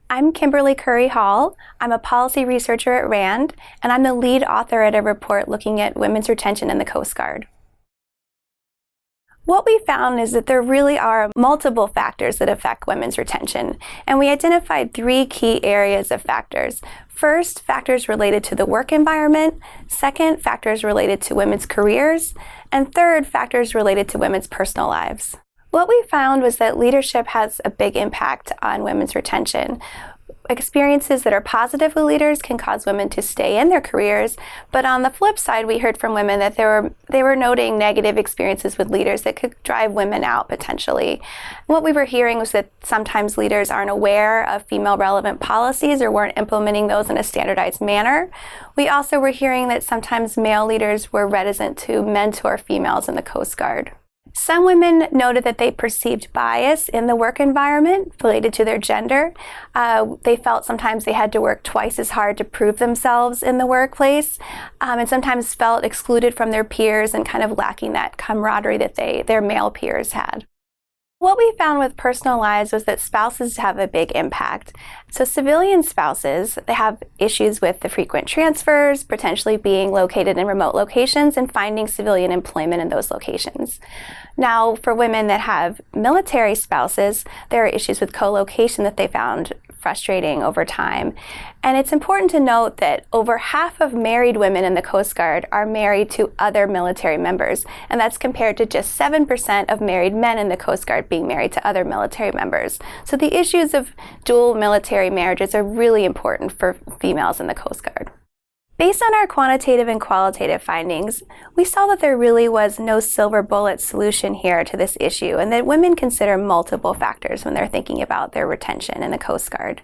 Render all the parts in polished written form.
I'm Kimberly Curry Hall. I'm a policy researcher at RAND, and I'm the lead author at a report looking at women's retention in the Coast Guard. What we found is that there really are multiple factors that affect women's retention, and we identified three key areas of factors. First, factors related to the work environment. Second, factors related to women's careers. And third, factors related to women's personal lives. What we found was that leadership has a big impact on women's retention. Experiences that are positive with leaders can cause women to stay in their careers, but on the flip side, we heard from women that they were noting negative experiences with leaders that could drive women out potentially. What we were hearing was that sometimes leaders aren't aware of female relevant policies or weren't implementing those in a standardized manner. We also were hearing that sometimes male leaders were reticent to mentor females in the Coast Guard. Some women noted that they perceived bias in the work environment related to their gender. They felt sometimes they had to work twice as hard to prove themselves in the workplace, and sometimes felt excluded from their peers and kind of lacking that camaraderie that their male peers had. What we found with personal lives was that spouses have a big impact. So civilian spouses, they have issues with the frequent transfers, potentially being located in remote locations, and finding civilian employment in those locations. Now, for women that have military spouses, there are issues with co-location that they found frustrating over time. And it's important to note that over half of married women in the Coast Guard are married to other military members, and that's compared to just 7% of married men in the Coast Guard being married to other military members. So the issues of dual military marriages are really important for females in the Coast Guard. Based on our quantitative and qualitative findings, we saw that there really was no silver bullet solution here to this issue, and that women consider multiple factors when they're thinking about their retention in the Coast Guard.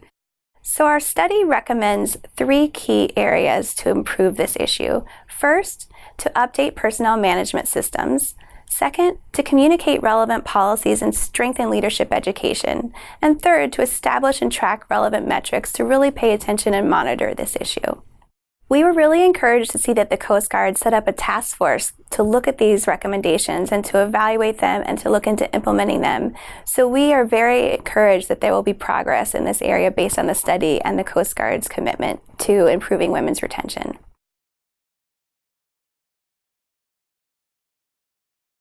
So our study recommends three key areas to improve this issue. First, to update personnel management systems. Second, to communicate relevant policies and strengthen leadership education. And third, to establish and track relevant metrics to really pay attention and monitor this issue. We were really encouraged to see that the Coast Guard set up a task force to look at these recommendations and to evaluate them and to look into implementing them. So we are very encouraged that there will be progress in this area based on the study and the Coast Guard's commitment to improving women's retention.